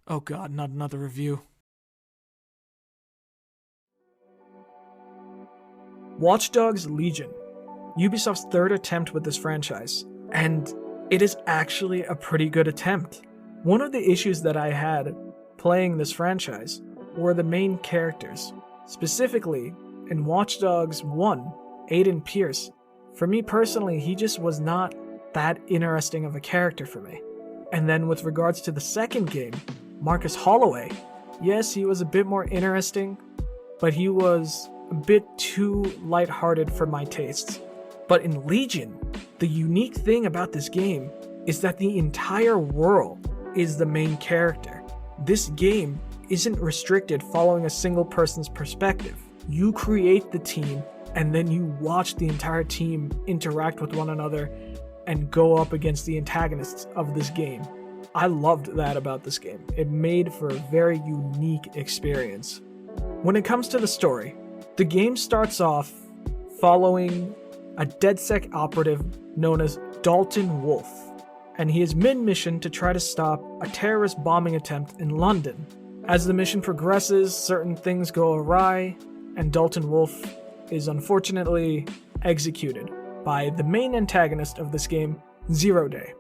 Oh god, not another review. Watchdogs Legion, Ubisoft's third attempt with this franchise, and it is actually a pretty good attempt. One of the issues that I had playing this franchise were the main characters. Specifically, in Watch Dogs 1, Aiden Pierce. For me personally, he just was not that interesting of a character for me. And then with regards to the second game, Marcus Holloway, yes, he was a bit more interesting, but he was a bit too lighthearted for my tastes. But in Legion, the unique thing about this game is that the entire world is the main character. This game isn't restricted following a single person's perspective. You create the team, and then you watch the entire team interact with one another and go up against the antagonists of this game. I loved that about this game. It made for a very unique experience. When it comes to the story, the game starts off following a DedSec operative known as Dalton Wolf, and he is mid-mission to try to stop a terrorist bombing attempt in London. As the mission progresses, certain things go awry, and Dalton Wolf is unfortunately executed by the main antagonist of this game, Zero Day.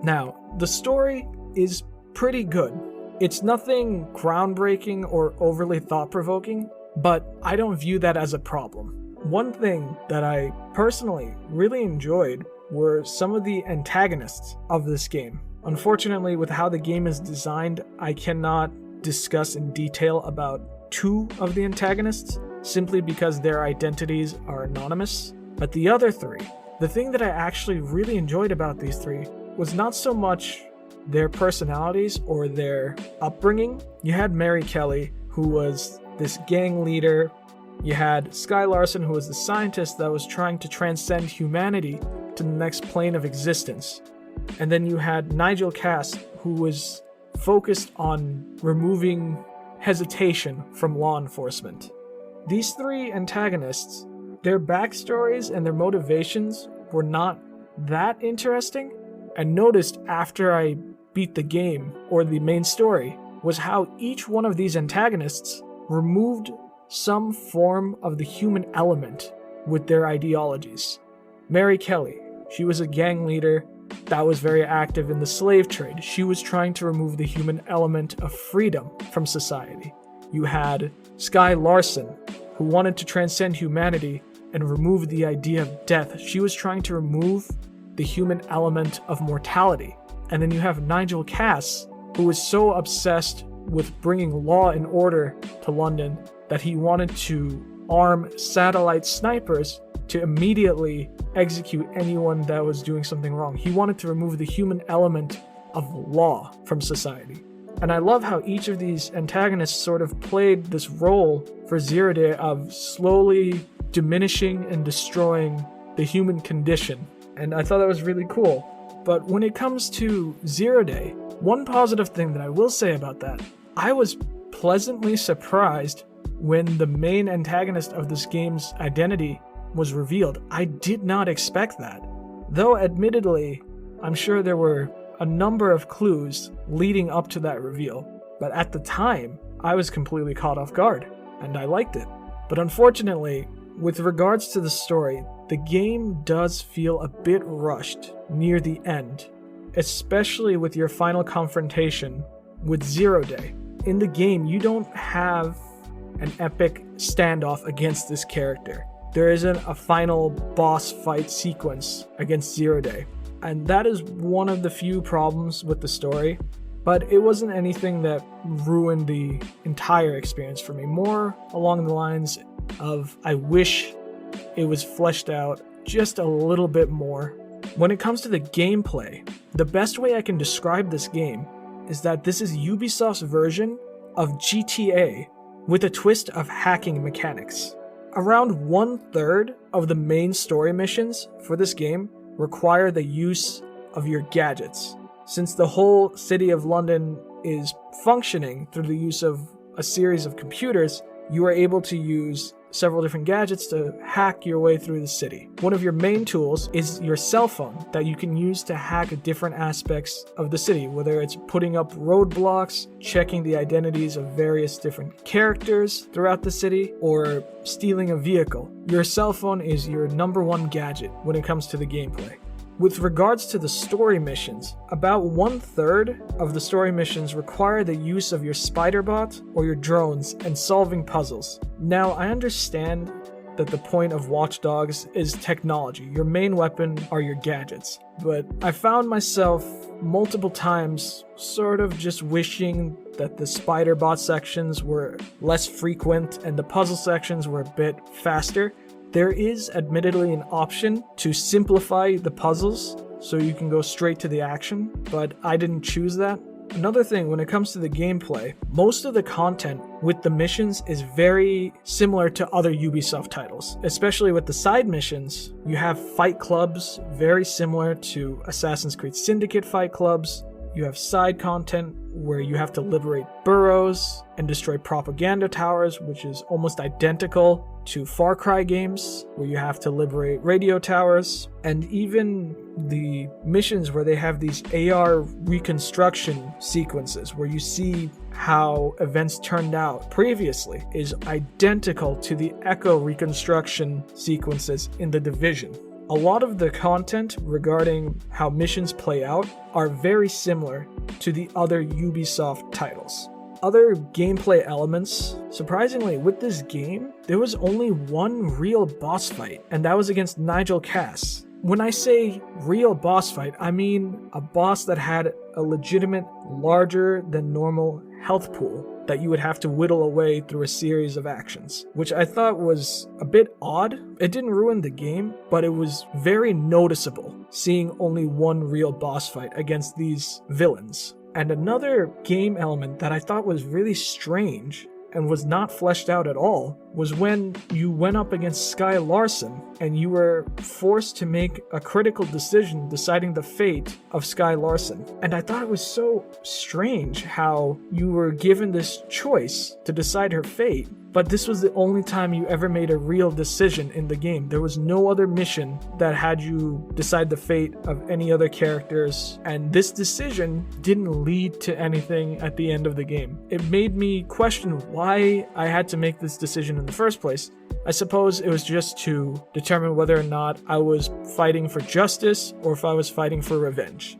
Now, the story is pretty good. It's nothing groundbreaking or overly thought-provoking, but I don't view that as a problem. One thing that I personally really enjoyed were some of the antagonists of this game. Unfortunately, with how the game is designed, I cannot discuss in detail about two of the antagonists, simply because their identities are anonymous. But the other three, the thing that I actually really enjoyed about these three was not so much their personalities or their upbringing. You had Mary Kelly, who was this gang leader. You had Sky Larson, who was the scientist that was trying to transcend humanity to the next plane of existence. And then you had Nigel Cass, who was focused on removing hesitation from law enforcement. These three antagonists, their backstories and their motivations were not that interesting. I noticed after I beat the game, or the main story, was how each one of these antagonists removed some form of the human element with their ideologies. Mary Kelly, she was a gang leader that was very active in the slave trade. She was trying to remove the human element of freedom from society. You had Sky Larson, who wanted to transcend humanity and remove the idea of death. She was trying to remove the human element of mortality. And then you have Nigel Cass, who was so obsessed with bringing law and order to London that he wanted to arm satellite snipers to immediately execute anyone that was doing something wrong. He wanted to remove the human element of law from society. And I love how each of these antagonists sort of played this role for Zero Day of slowly diminishing and destroying the human condition. And I thought that was really cool. But when it comes to Zero Day, one positive thing that I will say about that, I was pleasantly surprised when the main antagonist of this game's identity was revealed. I did not expect that. Though admittedly, I'm sure there were a number of clues leading up to that reveal, but at the time, I was completely caught off guard, and I liked it. But unfortunately, with regards to the story, the game does feel a bit rushed near the end, especially with your final confrontation with Zero Day. In the game, you don't have an epic standoff against this character. There isn't a final boss fight sequence against Zero Day. And that is one of the few problems with the story, but it wasn't anything that ruined the entire experience for me. More along the lines of, I wish it was fleshed out just a little bit more. When it comes to the gameplay, the best way I can describe this game is that this is Ubisoft's version of GTA with a twist of hacking mechanics. Around 1/3 of the main story missions for this game require the use of your gadgets. Since the whole city of London is functioning through the use of a series of computers, you are able to use several different gadgets to hack your way through the city. One of your main tools is your cell phone that you can use to hack different aspects of the city, whether it's putting up roadblocks, checking the identities of various different characters throughout the city, or stealing a vehicle. Your cell phone is your number one gadget when it comes to the gameplay. With regards to the story missions, about 1/3 of the story missions require the use of your spider bot or your drones and solving puzzles. Now, I understand that the point of Watch Dogs is technology. Your main weapon are your gadgets. But I found myself multiple times sort of just wishing that the spider bot sections were less frequent and the puzzle sections were a bit faster. There is admittedly an option to simplify the puzzles so you can go straight to the action, but I didn't choose that. Another thing, when it comes to the gameplay, most of the content with the missions is very similar to other Ubisoft titles, especially with the side missions. You have fight clubs very similar to Assassin's Creed Syndicate fight clubs. You have side content where you have to liberate burrows and destroy propaganda towers, which is almost identical to Far Cry games, where you have to liberate radio towers. And even the missions where they have these AR reconstruction sequences, where you see how events turned out previously, is identical to the Echo reconstruction sequences in The Division. A lot of the content regarding how missions play out are very similar to the other Ubisoft titles. Other gameplay elements, surprisingly with this game, there was only one real boss fight, and that was against Nigel Cass. When I say real boss fight, I mean a boss that had a legitimate, larger than normal health pool that you would have to whittle away through a series of actions, which I thought was a bit odd. It didn't ruin the game, but it was very noticeable seeing only one real boss fight against these villains. And another game element that I thought was really strange and was not fleshed out at all was when you went up against Skye Larson and you were forced to make a critical decision deciding the fate of Skye Larson. And I thought it was so strange how you were given this choice to decide her fate, but this was the only time you ever made a real decision in the game. There was no other mission that had you decide the fate of any other characters, and this decision didn't lead to anything at the end of the game. It made me question why I had to make this decision in the first place. I suppose it was just to determine whether or not I was fighting for justice or if I was fighting for revenge.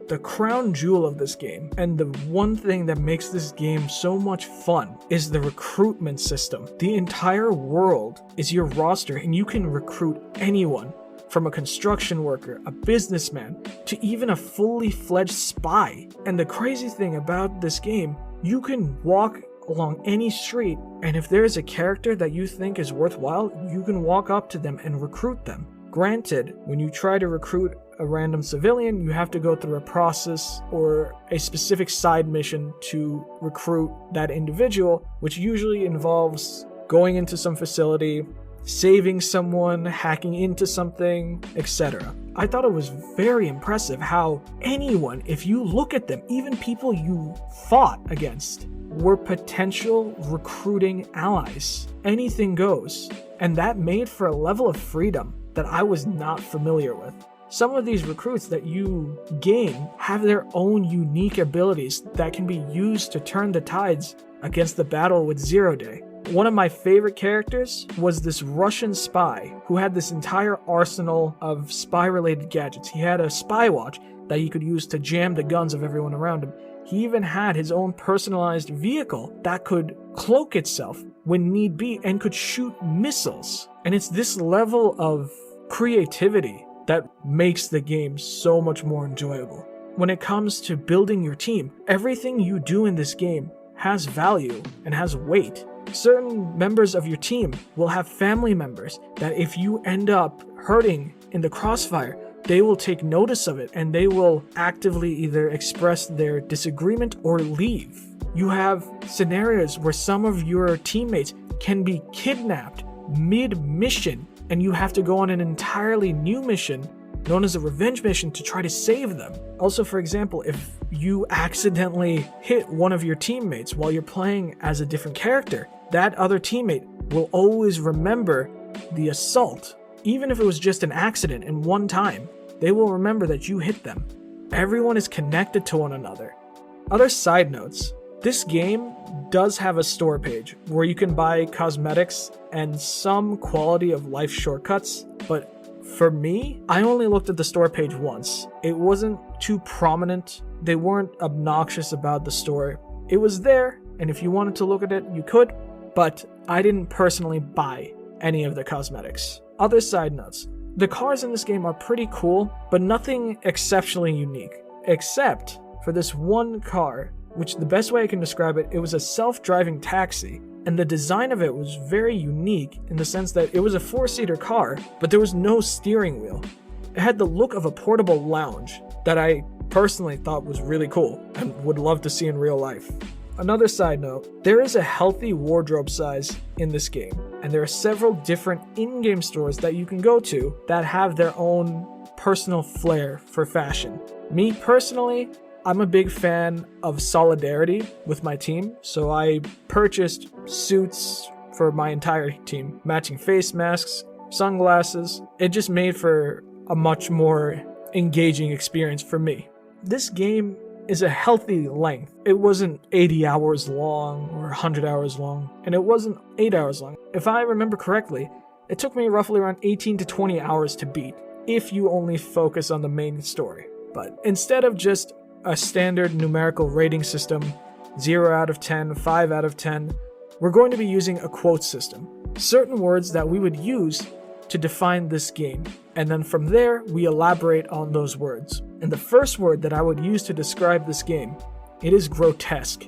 The crown jewel of this game, and the one thing that makes this game so much fun, is the recruitment system. The entire world is your roster, and you can recruit anyone, from a construction worker, a businessman, to even a fully fledged spy. And the crazy thing about this game, you can walk along any street, and if there is a character that you think is worthwhile, you can walk up to them and recruit them. Granted, when you try to recruit a random civilian, you have to go through a process or a specific side mission to recruit that individual, which usually involves going into some facility, saving someone, hacking into something, etc. I thought it was very impressive how anyone, if you look at them, even people you fought against, were potential recruiting allies. Anything goes. And that made for a level of freedom that I was not familiar with. Some of these recruits that you gain have their own unique abilities that can be used to turn the tides against the battle with Zero Day. One of my favorite characters was this Russian spy who had this entire arsenal of spy-related gadgets. He had a spy watch that he could use to jam the guns of everyone around him. He even had his own personalized vehicle that could cloak itself when need be and could shoot missiles. And it's this level of creativity that makes the game so much more enjoyable. When it comes to building your team, everything you do in this game has value and has weight. Certain members of your team will have family members that if you end up hurting in the crossfire, they will take notice of it and they will actively either express their disagreement or leave. You have scenarios where some of your teammates can be kidnapped mid-mission and you have to go on an entirely new mission known as a revenge mission to try to save them. Also, for example, if you accidentally hit one of your teammates while you're playing as a different character, that other teammate will always remember the assault. Even if it was just an accident and one time, they will remember that you hit them. Everyone is connected to one another. Other side notes, this game does have a store page where you can buy cosmetics and some quality of life shortcuts, but for me, I only looked at the store page once. It wasn't too prominent. They weren't obnoxious about the store. It was there, and if you wanted to look at it, you could, but I didn't personally buy any of the cosmetics. Other side notes, the cars in this game are pretty cool, but nothing exceptionally unique, except for this one car, which the best way I can describe it, it was a self-driving taxi, and the design of it was very unique in the sense that it was a 4-seater car, but there was no steering wheel. It had the look of a portable lounge that I personally thought was really cool and would love to see in real life. Another side note, there is a healthy wardrobe size in this game, and there are several different in-game stores that you can go to that have their own personal flair for fashion. Me personally, I'm a big fan of solidarity with my team, so I purchased suits for my entire team, matching face masks, sunglasses. It just made for a much more engaging experience for me. This game is a healthy length. It wasn't 80 hours long or 100 hours long, and it wasn't 8 hours long. If I remember correctly, it took me roughly around 18 to 20 hours to beat, if you only focus on the main story. But instead of just a standard numerical rating system, 0 out of 10, 5 out of 10, we're going to be using a quote system. Certain words that we would use to define this game, and then from there, we elaborate on those words. And the first word that I would use to describe this game, it is grotesque,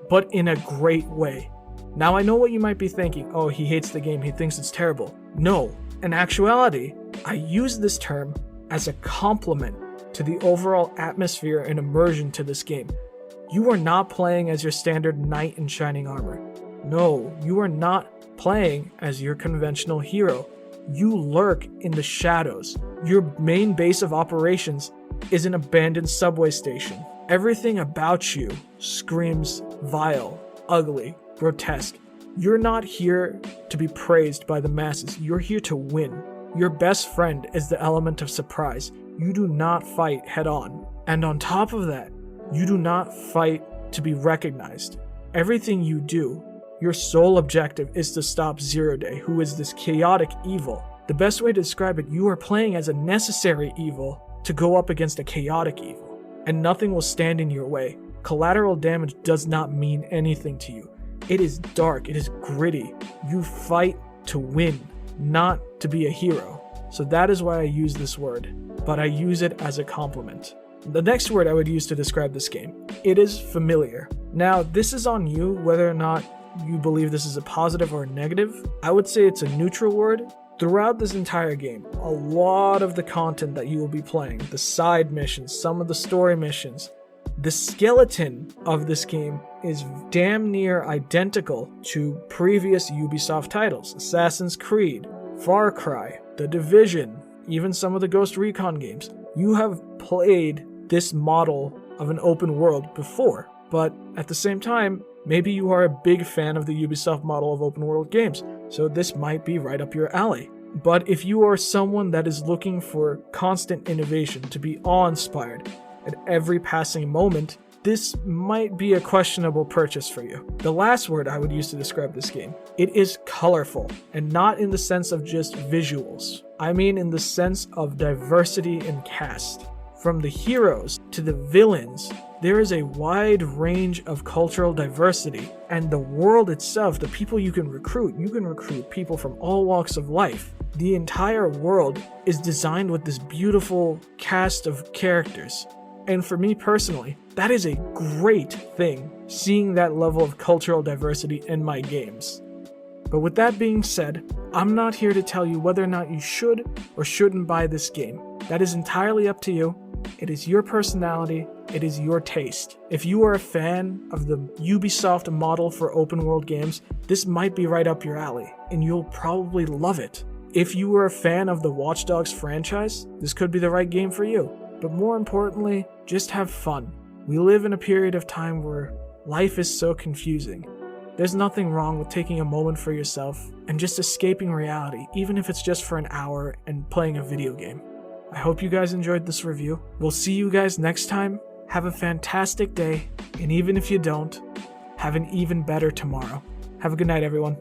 but in a great way. Now I know what you might be thinking, oh, he hates the game, he thinks it's terrible. No, in actuality, I use this term as a compliment to the overall atmosphere and immersion to this game. You are not playing as your standard knight in shining armor. No, you are not playing as your conventional hero. You lurk in the shadows. Your main base of operations is an abandoned subway station. Everything about you screams vile, ugly, grotesque. You're not here to be praised by the masses. You're here to win. Your best friend is the element of surprise. You do not fight head on. And on top of that, you do not fight to be recognized. Everything you do, your sole objective is to stop Zero Day, who is this chaotic evil. The best way to describe it, you are playing as a necessary evil to go up against a chaotic evil, and nothing will stand in your way. Collateral damage does not mean anything to you. It is dark, it is gritty. You fight to win, not to be a hero. So that is why I use this word, but I use it as a compliment. The next word I would use to describe this game, it is familiar. Now, this is on you whether or not you believe this is a positive or a negative. I would say it's a neutral word. Throughout this entire game, a lot of the content that you will be playing, the side missions, some of the story missions, the skeleton of this game is damn near identical to previous Ubisoft titles, Assassin's Creed, Far Cry, The Division, even some of the Ghost Recon games. You have played this model of an open world before, but at the same time, maybe you are a big fan of the Ubisoft model of open world games, so this might be right up your alley. But if you are someone that is looking for constant innovation, to be awe-inspired at every passing moment, this might be a questionable purchase for you. The last word I would use to describe this game, it is colorful, and not in the sense of just visuals. I mean in the sense of diversity in cast. From the heroes to the villains, there is a wide range of cultural diversity, and the world itself, the people you can recruit people from all walks of life. The entire world is designed with this beautiful cast of characters. And for me personally, that is a great thing, seeing that level of cultural diversity in my games. But with that being said, I'm not here to tell you whether or not you should or shouldn't buy this game. That is entirely up to you. It is your personality, it is your taste. If you are a fan of the Ubisoft model for open world games, this might be right up your alley, and you'll probably love it. If you are a fan of the Watchdogs franchise, this could be the right game for you. But more importantly, just have fun. We live in a period of time where life is so confusing. There's nothing wrong with taking a moment for yourself and just escaping reality, even if it's just for an hour and playing a video game. I hope you guys enjoyed this review. We'll see you guys next time. Have a fantastic day, and even if you don't, have an even better tomorrow. Have a good night, everyone.